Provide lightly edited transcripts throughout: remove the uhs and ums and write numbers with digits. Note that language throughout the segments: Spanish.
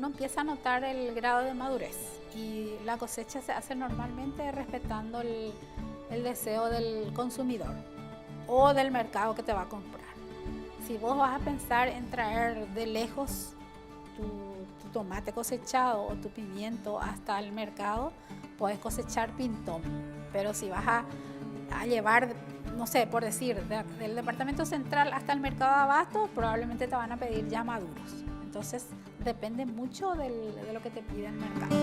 uno empieza a notar el grado de madurez y la cosecha se hace normalmente respetando el deseo del consumidor o del mercado que te va a comprar. Si vos vas a pensar en traer de lejos tu tomate cosechado o tu pimiento hasta el mercado, puedes cosechar pintón, pero si vas a llevar, no sé, por decir, del departamento central hasta el mercado de abasto, probablemente te van a pedir ya maduros. Entonces, depende mucho de lo que te pide el mercado.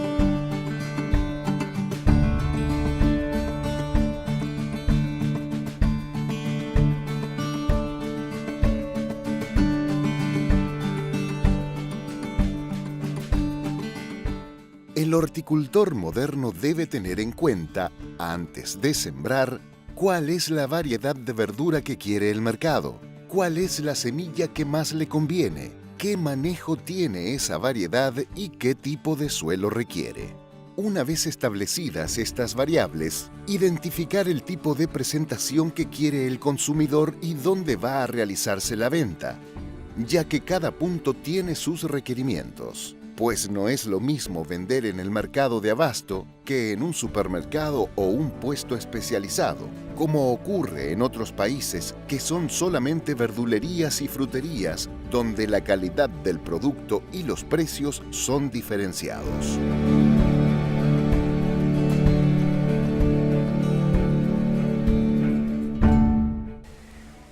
El horticultor moderno debe tener en cuenta, antes de sembrar, cuál es la variedad de verdura que quiere el mercado, cuál es la semilla que más le conviene, qué manejo tiene esa variedad y qué tipo de suelo requiere. Una vez establecidas estas variables, identificar el tipo de presentación que quiere el consumidor y dónde va a realizarse la venta, ya que cada punto tiene sus requerimientos. Pues no es lo mismo vender en el mercado de abasto que en un supermercado o un puesto especializado, como ocurre en otros países que son solamente verdulerías y fruterías, donde la calidad del producto y los precios son diferenciados.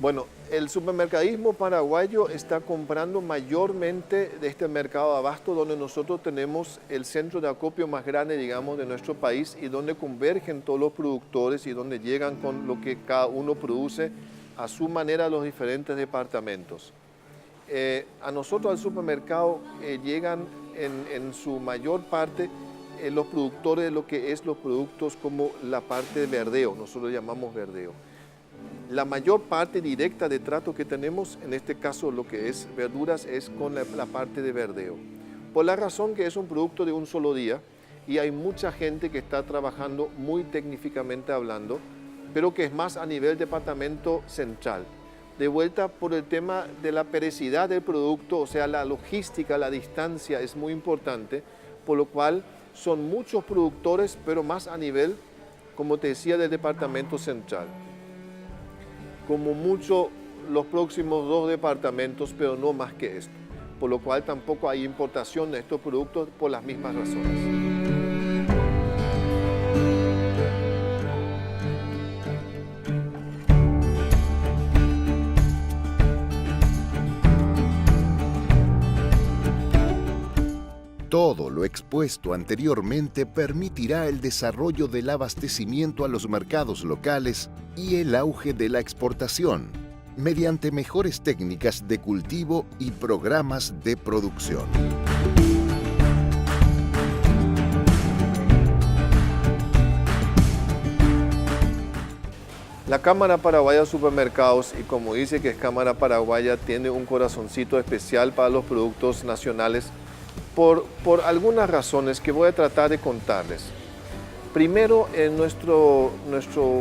Bueno, el supermercadismo paraguayo está comprando mayormente de este mercado de abasto, donde nosotros tenemos el centro de acopio más grande, digamos, de nuestro país y donde convergen todos los productores y donde llegan con lo que cada uno produce a su manera a los diferentes departamentos. A nosotros al supermercado llegan en su mayor parte los productores de lo que es los productos como la parte de verdeo, nosotros llamamos verdeo. La mayor parte directa de trato que tenemos, en este caso lo que es verduras, es con la parte de verdeo. Por la razón que es un producto de un solo día y hay mucha gente que está trabajando muy técnicamente hablando, pero que es más a nivel departamento central. De vuelta por el tema de la periodicidad del producto, o sea, la logística, la distancia es muy importante, por lo cual son muchos productores, pero más a nivel, como te decía, del departamento central. Como mucho los próximos 2 departamentos, pero no más que esto. Por lo cual tampoco hay importación de estos productos por las mismas razones. Todo lo expuesto anteriormente permitirá el desarrollo del abastecimiento a los mercados locales y el auge de la exportación, mediante mejores técnicas de cultivo y programas de producción. La Cámara Paraguaya de Supermercados, y como dice que es Cámara Paraguaya, tiene un corazoncito especial para los productos nacionales por algunas razones que voy a tratar de contarles. Primero, en nuestro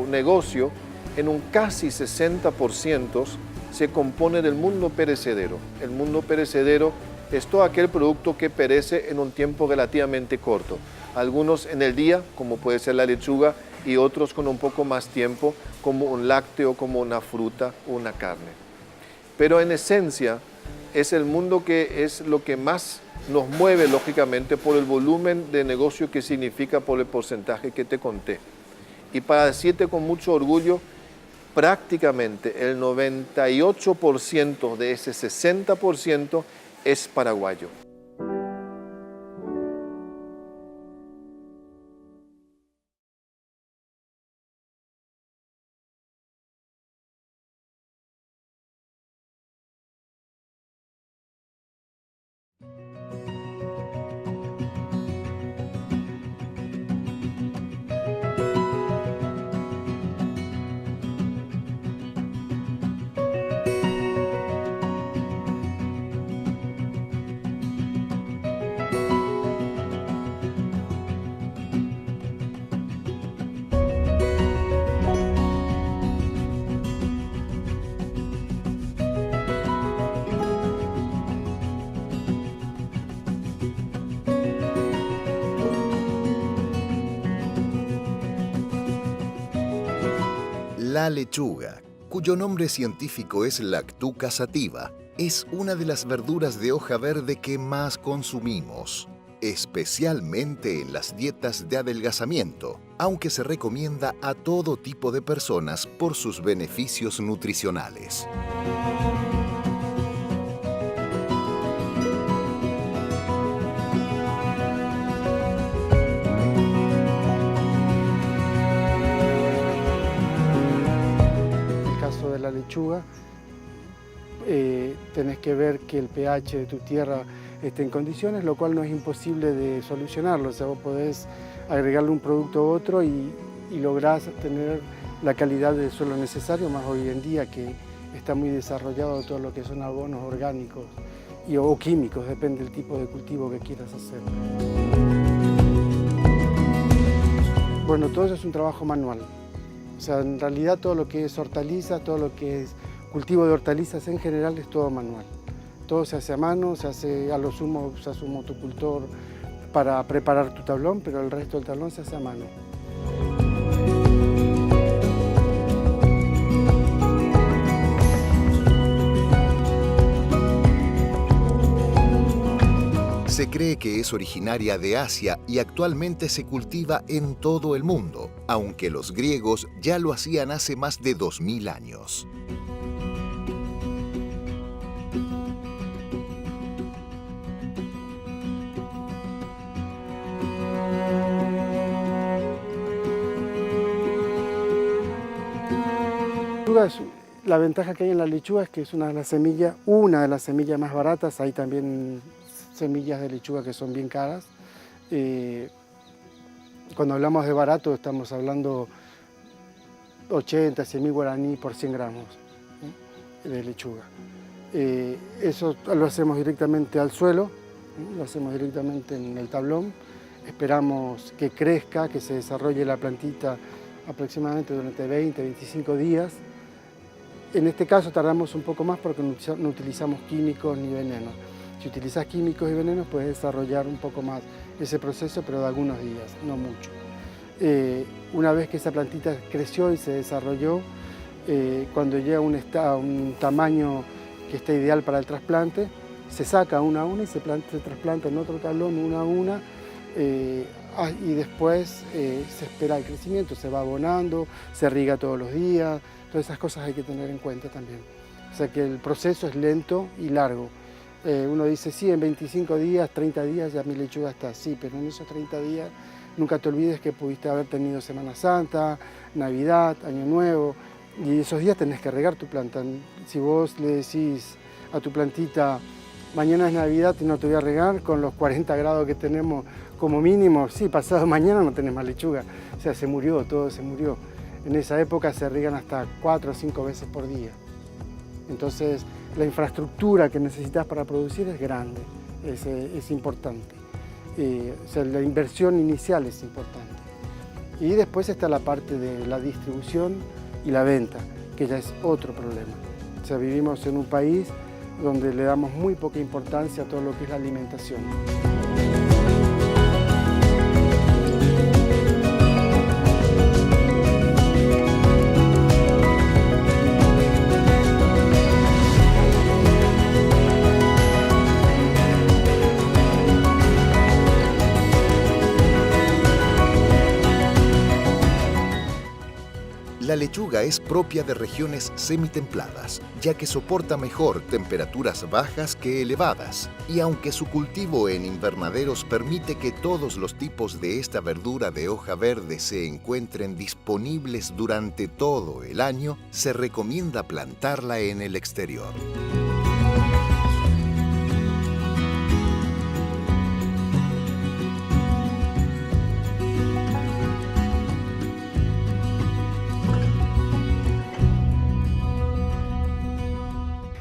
negocio, en un casi 60% se compone del mundo perecedero. El mundo perecedero es todo aquel producto que perece en un tiempo relativamente corto. Algunos en el día, como puede ser la lechuga, y otros con un poco más tiempo, como un lácteo, como una fruta o una carne. Pero en esencia, es el mundo que es lo que más nos mueve, lógicamente, por el volumen de negocio que significa por el porcentaje que te conté. Y para decirte con mucho orgullo, prácticamente el 98% de ese 60% es paraguayo. La lechuga, cuyo nombre científico es Lactuca sativa, es una de las verduras de hoja verde que más consumimos, especialmente en las dietas de adelgazamiento, aunque se recomienda a todo tipo de personas por sus beneficios nutricionales. De la lechuga, tenés que ver que el pH de tu tierra esté en condiciones, lo cual no es imposible de solucionarlo. O sea, vos podés agregarle un producto u otro y lográs tener la calidad del suelo necesario, más hoy en día que está muy desarrollado todo lo que son abonos orgánicos o químicos, depende del tipo de cultivo que quieras hacer. Bueno, todo eso es un trabajo manual. O sea, en realidad todo lo que es hortalizas, todo lo que es cultivo de hortalizas en general es todo manual. Todo se hace a mano, se hace a lo sumo, se hace un motocultor para preparar tu tablón, pero el resto del tablón se hace a mano. Se cree que es originaria de Asia y actualmente se cultiva en todo el mundo, aunque los griegos ya lo hacían hace más de 2000 años. La ventaja que hay en la lechuga es que es una de las semillas más baratas. Hay también semillas de lechuga que son bien caras. Cuando hablamos de barato estamos hablando 80, 100.000 guaraní por 100 gramos de lechuga. Eso lo hacemos directamente al suelo, lo hacemos directamente en el tablón. Esperamos que crezca, que se desarrolle la plantita aproximadamente durante 20, 25 días. En este caso tardamos un poco más porque no utilizamos químicos ni venenos. Si utilizas químicos y venenos puedes desarrollar un poco más ese proceso, pero de algunos días, no mucho. Una vez que esa plantita creció y se desarrolló, cuando llega a un tamaño que está ideal para el trasplante, se saca una a una y se trasplanta en otro tablón una a una, y después se espera el crecimiento, se va abonando, se riega todos los días. Todas esas cosas hay que tener en cuenta también. O sea que el proceso es lento y largo. Uno dice, sí, en 25 días, 30 días ya mi lechuga está así, pero en esos 30 días nunca te olvides que pudiste haber tenido Semana Santa, Navidad, Año Nuevo, y esos días tenés que regar tu planta. Si vos le decís a tu plantita, mañana es Navidad y no te voy a regar, con los 40 grados que tenemos como mínimo, sí, pasado mañana no tenés más lechuga. O sea, se murió, todo se murió. En esa época se riegan hasta 4 o 5 veces por día. Entonces, la infraestructura que necesitas para producir es grande, es importante. O sea, la inversión inicial es importante. Y después está la parte de la distribución y la venta, que ya es otro problema. O sea, vivimos en un país donde le damos muy poca importancia a todo lo que es la alimentación. La lechuga es propia de regiones semitempladas, ya que soporta mejor temperaturas bajas que elevadas, y aunque su cultivo en invernaderos permite que todos los tipos de esta verdura de hoja verde se encuentren disponibles durante todo el año, se recomienda plantarla en el exterior.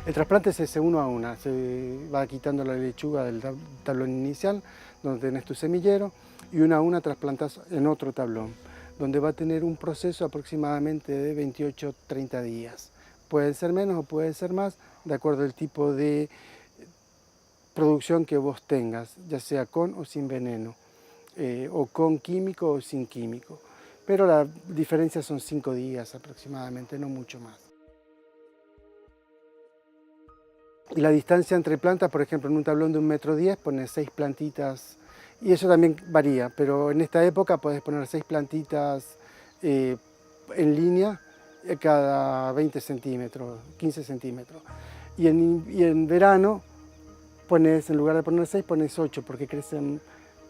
El trasplante se hace uno a una, se va quitando la lechuga del tablón inicial, donde tenés tu semillero, y una a una trasplantas en otro tablón, donde va a tener un proceso aproximadamente de 28-30 días. Pueden ser menos o pueden ser más, de acuerdo al tipo de producción que vos tengas, ya sea con o sin veneno, o con químico o sin químico. pero la diferencia son 5 días aproximadamente, no mucho más. Y la distancia entre plantas, por ejemplo, en un tablón de 1,10 m pones 6 plantitas, y eso también varía, pero en esta época puedes poner 6 plantitas en línea cada 20 centímetros, 15 centímetros. Y en verano pones, en lugar de poner 6, pones 8, porque crecen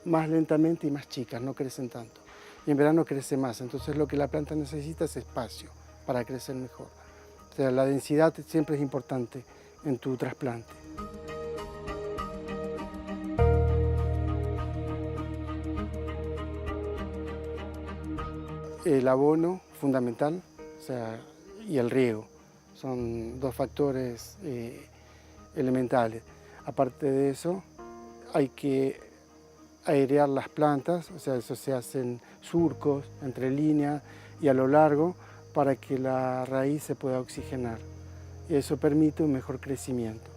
más lentamente y más chicas, no crecen tanto. Y en verano crece más, entonces lo que la planta necesita es espacio para crecer mejor. O sea, la densidad siempre es importante en tu trasplante. El abono, fundamental, o sea, y el riego, son dos factores elementales. Aparte de eso, hay que airear las plantas, o sea, eso se hacen surcos entre líneas y a lo largo para que la raíz se pueda oxigenar. Y eso permite un mejor crecimiento.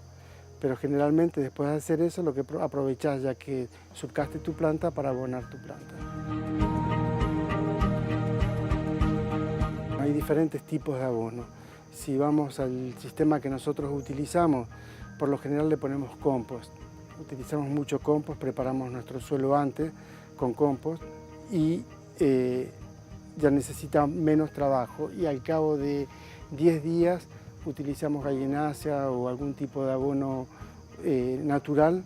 Pero generalmente después de hacer eso, lo que aprovechás ya que surcaste tu planta para abonar tu planta. Hay diferentes tipos de abono. Si vamos al sistema que nosotros utilizamos, por lo general le ponemos compost. Utilizamos mucho compost, preparamos nuestro suelo antes con compost y ya necesita menos trabajo. Y al cabo de 10 días utilizamos gallinácea o algún tipo de abono natural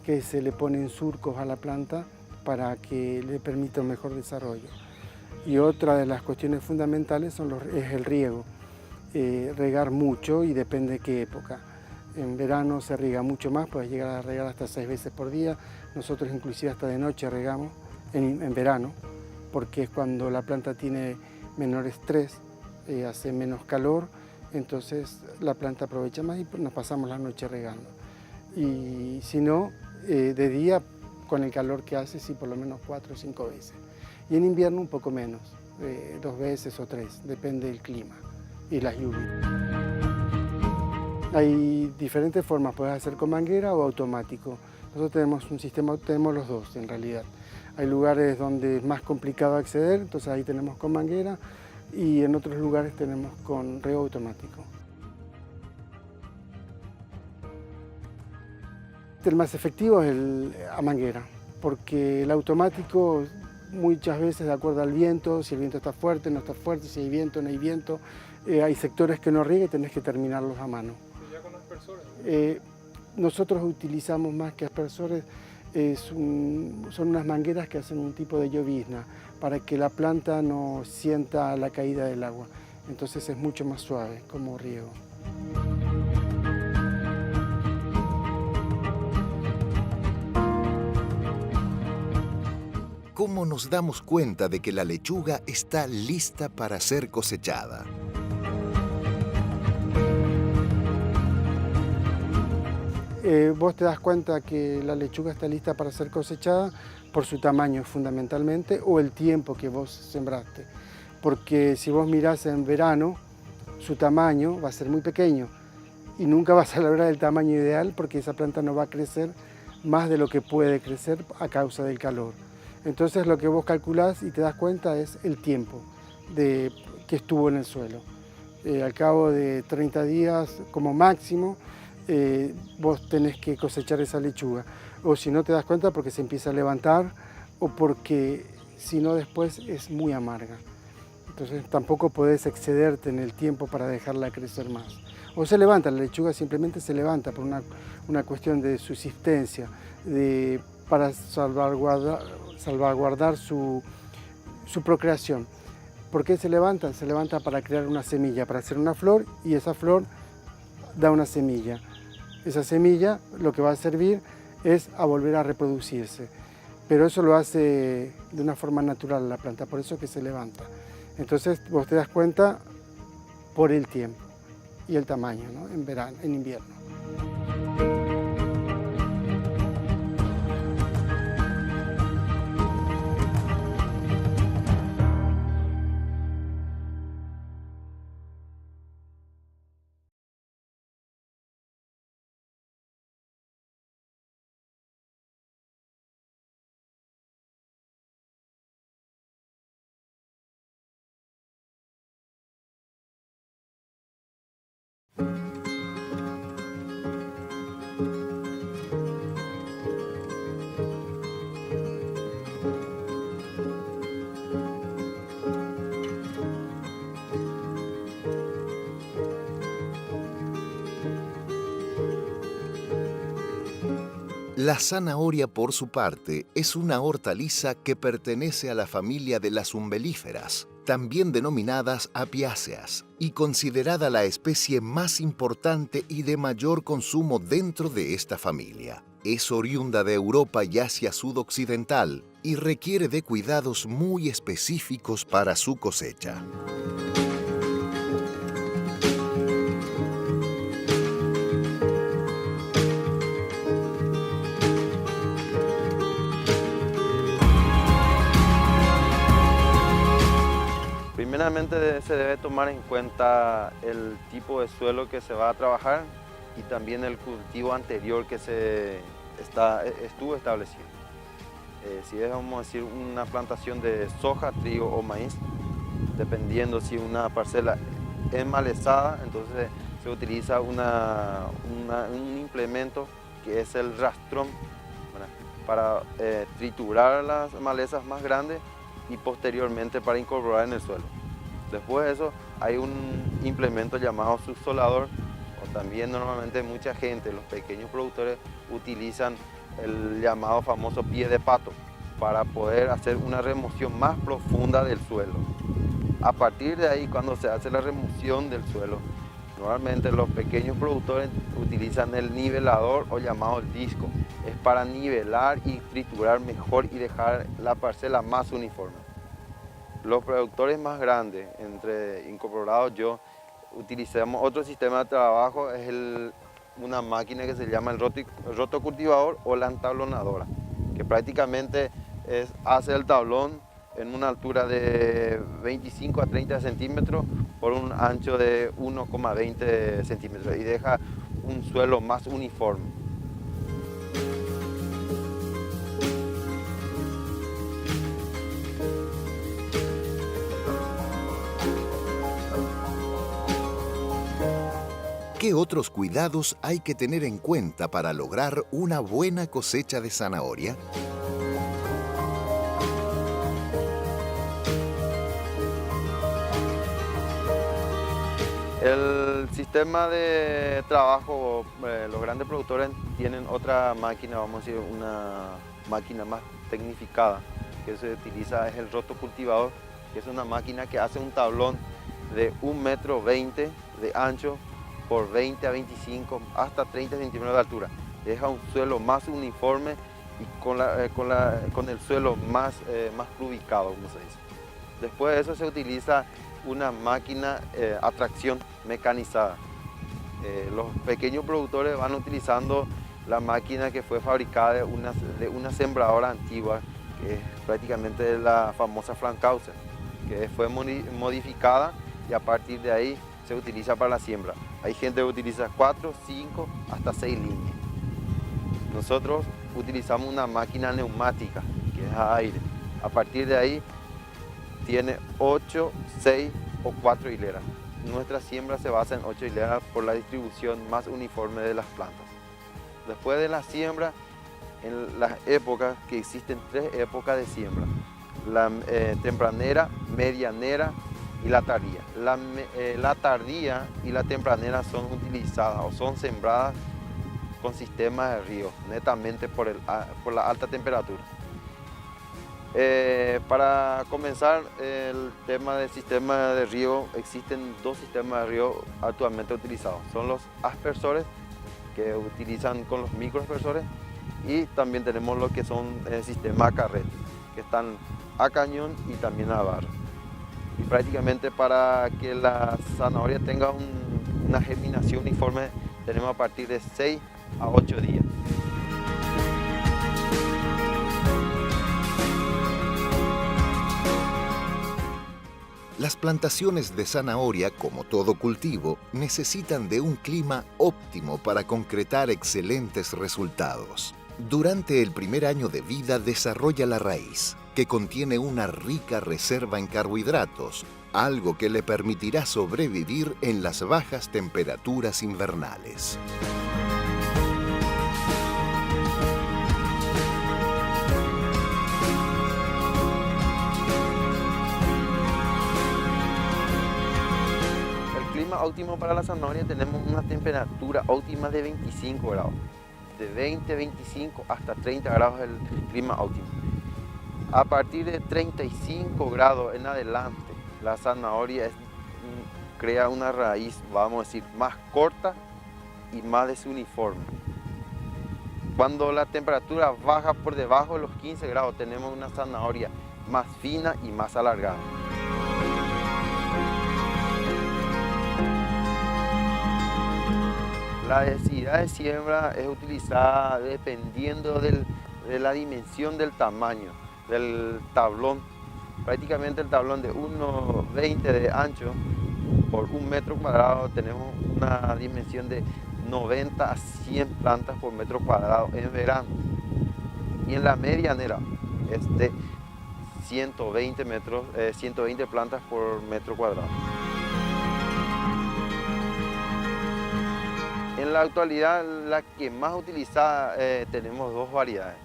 que se le pone en surcos a la planta para que le permita un mejor desarrollo. Y otra de las cuestiones fundamentales es el riego. Regar mucho y depende de qué época. En verano se riega mucho más, puedes llegar a regar hasta 6 veces por día. Nosotros inclusive hasta de noche regamos en verano, porque es cuando la planta tiene menor estrés, hace menos calor, entonces la planta aprovecha más y nos pasamos la noche regando. Y si no, de día, con el calor que hace, sí, por lo menos 4 o 5 veces. Y en invierno un poco menos, 2 veces o 3, depende del clima y las lluvias. Hay diferentes formas, puedes hacer con manguera o automático. Nosotros tenemos un sistema, tenemos los dos en realidad. Hay lugares donde es más complicado acceder, entonces ahí tenemos con manguera, y en otros lugares tenemos con riego automático. El más efectivo es a manguera, porque el automático muchas veces de acuerdo al viento, si el viento está fuerte, no está fuerte, si hay viento, no hay viento, hay sectores que no riega y tenés que terminarlos a mano. ¿Y ya con aspersores? Nosotros utilizamos más que aspersores, son unas mangueras que hacen un tipo de llovizna para que la planta no sienta la caída del agua, entonces es mucho más suave como riego. ¿Cómo nos damos cuenta de que la lechuga está lista para ser cosechada? Vos te das cuenta que la lechuga está lista para ser cosechada por su tamaño fundamentalmente o el tiempo que vos sembraste. Porque si vos mirás en verano, su tamaño va a ser muy pequeño y nunca vas a lograr el tamaño ideal porque esa planta no va a crecer más de lo que puede crecer a causa del calor. Entonces lo que vos calculás y te das cuenta es el tiempo que estuvo en el suelo. Al cabo de 30 días como máximo, vos tenés que cosechar esa lechuga. O si no te das cuenta porque se empieza a levantar o porque si no después es muy amarga. Entonces tampoco podés excederte en el tiempo para dejarla crecer más. O se levanta, la lechuga simplemente se levanta por una cuestión de subsistencia, para salvaguardar su procreación. ¿Por qué se levanta? Se levanta para crear una semilla, para hacer una flor y esa flor da una semilla. Esa semilla lo que va a servir es a volver a reproducirse, pero eso lo hace de una forma natural la planta, por eso que se levanta. Entonces vos te das cuenta por el tiempo y el tamaño, ¿no? En verano, en invierno. La zanahoria, por su parte, es una hortaliza que pertenece a la familia de las umbelíferas, también denominadas apiáceas, y considerada la especie más importante y de mayor consumo dentro de esta familia. Es oriunda de Europa y Asia sudoccidental y requiere de cuidados muy específicos para su cosecha. Primeramente se debe tomar en cuenta el tipo de suelo que se va a trabajar y también el cultivo anterior que estuvo establecido. Si es, vamos a decir, una plantación de soja, trigo o maíz, dependiendo si una parcela es malezada, entonces se utiliza un implemento que es el rastrón, ¿verdad?, para triturar las malezas más grandes y posteriormente para incorporar en el suelo. Después de eso hay un implemento llamado subsolador, o también normalmente mucha gente, los pequeños productores, utilizan el llamado famoso pie de pato para poder hacer una remoción más profunda del suelo. A partir de ahí, cuando se hace la remoción del suelo, normalmente los pequeños productores utilizan el nivelador o llamado el disco. Es para nivelar y triturar mejor y dejar la parcela más uniforme. Los productores más grandes, entre incorporados yo, utilizamos otro sistema de trabajo, es una máquina que se llama el rotocultivador o la entablonadora, que prácticamente hace el tablón en una altura de 25 a 30 centímetros por un ancho de 1,20 centímetros y deja un suelo más uniforme. ¿Qué otros cuidados hay que tener en cuenta para lograr una buena cosecha de zanahoria? El sistema de trabajo, los grandes productores tienen otra máquina, vamos a decir, una máquina más tecnificada que se utiliza, es el rotocultivador, que es una máquina que hace un tablón de 1,20 m de ancho por 20 a 25 hasta 30 centímetros de altura. Deja un suelo más uniforme y con el suelo más ubicado, como se dice. Después de eso se utiliza una máquina a tracción mecanizada. Los pequeños productores van utilizando la máquina que fue fabricada de una sembradora antigua, que es prácticamente la famosa Frankhauser, que fue modificada y a partir de ahí se utiliza para la siembra. Hay gente que utiliza 4, 5, hasta 6 líneas. Nosotros utilizamos una máquina neumática, que es a aire. A partir de ahí tiene 8, 6 o 4 hileras. Nuestra siembra se basa en 8 hileras por la distribución más uniforme de las plantas. Después de la siembra, en las épocas, que existen 3 épocas de siembra: la tempranera, medianera y la tardía. La tardía y la tempranera son utilizadas o son sembradas con sistemas de riego, netamente por la alta temperatura. Para comenzar el tema del sistema de riego, existen 2 sistemas de riego actualmente utilizados. Son los aspersores, que utilizan con los microaspersores, y también tenemos lo que son sistemas a carrete, que están a cañón y también a barra. Y prácticamente para que la zanahoria tenga una germinación uniforme, tenemos a partir de 6 a 8 días. Las plantaciones de zanahoria, como todo cultivo, necesitan de un clima óptimo para concretar excelentes resultados. Durante el primer año de vida desarrolla la raíz, que contiene una rica reserva en carbohidratos, algo que le permitirá sobrevivir en las bajas temperaturas invernales. El clima óptimo para la zanahoria, tenemos una temperatura óptima de 25 grados. de 20, 25 hasta 30 grados el clima óptimo. A partir de 35 grados en adelante, la zanahoria crea una raíz, vamos a decir, más corta y más desuniforme. Cuando la temperatura baja por debajo de los 15 grados, tenemos una zanahoria más fina y más alargada. La densidad de siembra es utilizada dependiendo de la dimensión del tamaño del tablón. Prácticamente el tablón de 1,20 de ancho por 1 metro cuadrado tenemos una dimensión de 90 a 100 plantas por metro cuadrado en verano. Y en la medianera es de 120 plantas por metro cuadrado. En la actualidad, la que más utilizada tenemos 2 variedades.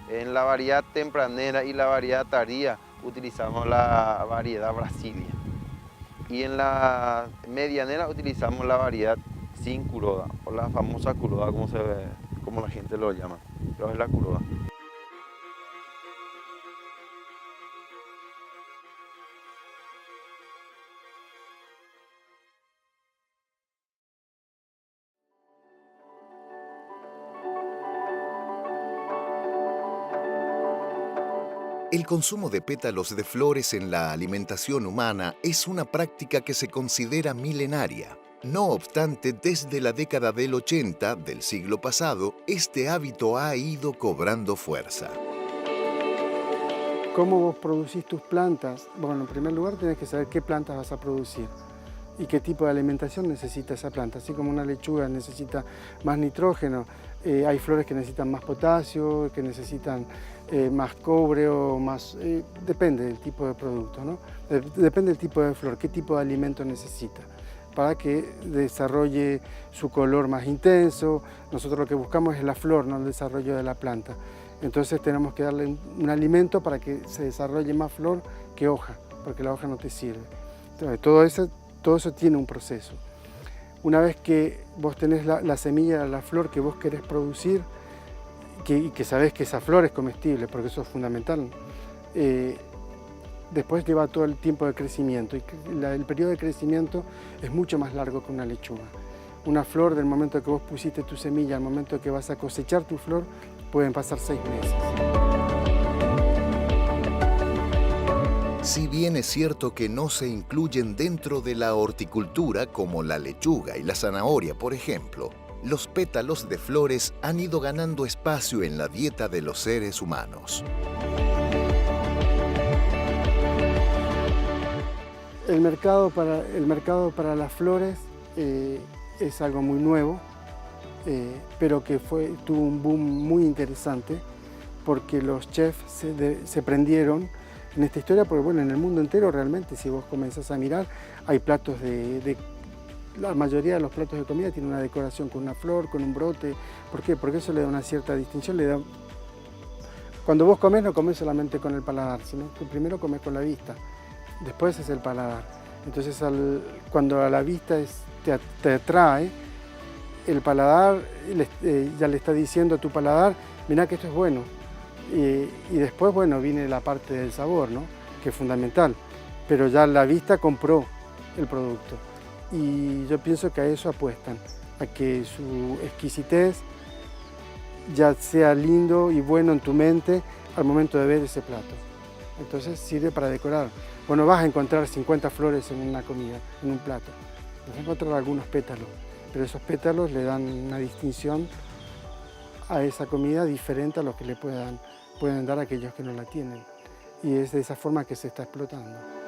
En la variedad tempranera y la variedad tardía utilizamos la variedad Brasilia. Y en la medianera utilizamos la variedad sin curoda, o la famosa curoda como la gente lo llama, pero es la curoda. El consumo de pétalos de flores en la alimentación humana es una práctica que se considera milenaria. No obstante, desde la década del 80 del siglo pasado, este hábito ha ido cobrando fuerza. ¿Cómo vos producís tus plantas? Bueno, en primer lugar tenés que saber qué plantas vas a producir y qué tipo de alimentación necesita esa planta. Así como una lechuga necesita más nitrógeno, hay flores que necesitan más potasio, que necesitan más cobre o más... depende del tipo de producto, ¿no? Depende del tipo de flor, qué tipo de alimento necesita para que desarrolle su color más intenso. Nosotros lo que buscamos es la flor, no el desarrollo de la planta. Entonces tenemos que darle un alimento para que se desarrolle más flor que hoja, porque la hoja no te sirve. Entonces, todo eso tiene un proceso. Una vez que vos tenés la semilla de la flor que vos querés producir, y que sabés que esa flor es comestible, porque eso es fundamental, después lleva todo el tiempo de crecimiento, y el periodo de crecimiento es mucho más largo que una lechuga. Una flor, del momento que vos pusiste tu semilla al momento que vas a cosechar tu flor, pueden pasar 6 meses. Si bien es cierto que no se incluyen dentro de la horticultura como la lechuga y la zanahoria, por ejemplo, los pétalos de flores han ido ganando espacio en la dieta de los seres humanos. El mercado para las flores es algo muy nuevo, pero que tuvo un boom muy interesante porque los chefs se prendieron en esta historia, porque bueno, en el mundo entero realmente, si vos comenzás a mirar, hay platos la mayoría de los platos de comida tienen una decoración con una flor, con un brote. ¿Por qué? Porque eso le da una cierta distinción. Cuando vos comés, no comés solamente con el paladar, sino que primero comés con la vista, después es el paladar. Entonces, cuando a la vista te atrae, el paladar ya le está diciendo a tu paladar, mirá que esto es bueno. Y después, bueno, viene la parte del sabor, ¿no? Que es fundamental. Pero ya la vista compró el producto. Y yo pienso que a eso apuestan, a que su exquisitez ya sea lindo y bueno en tu mente al momento de ver ese plato. Entonces sirve para decorar. Bueno, vas a encontrar 50 flores en una comida, en un plato. Vas a encontrar algunos pétalos, pero esos pétalos le dan una distinción a esa comida diferente a los que le pueden dar aquellos que no la tienen. Y es de esa forma que se está explotando.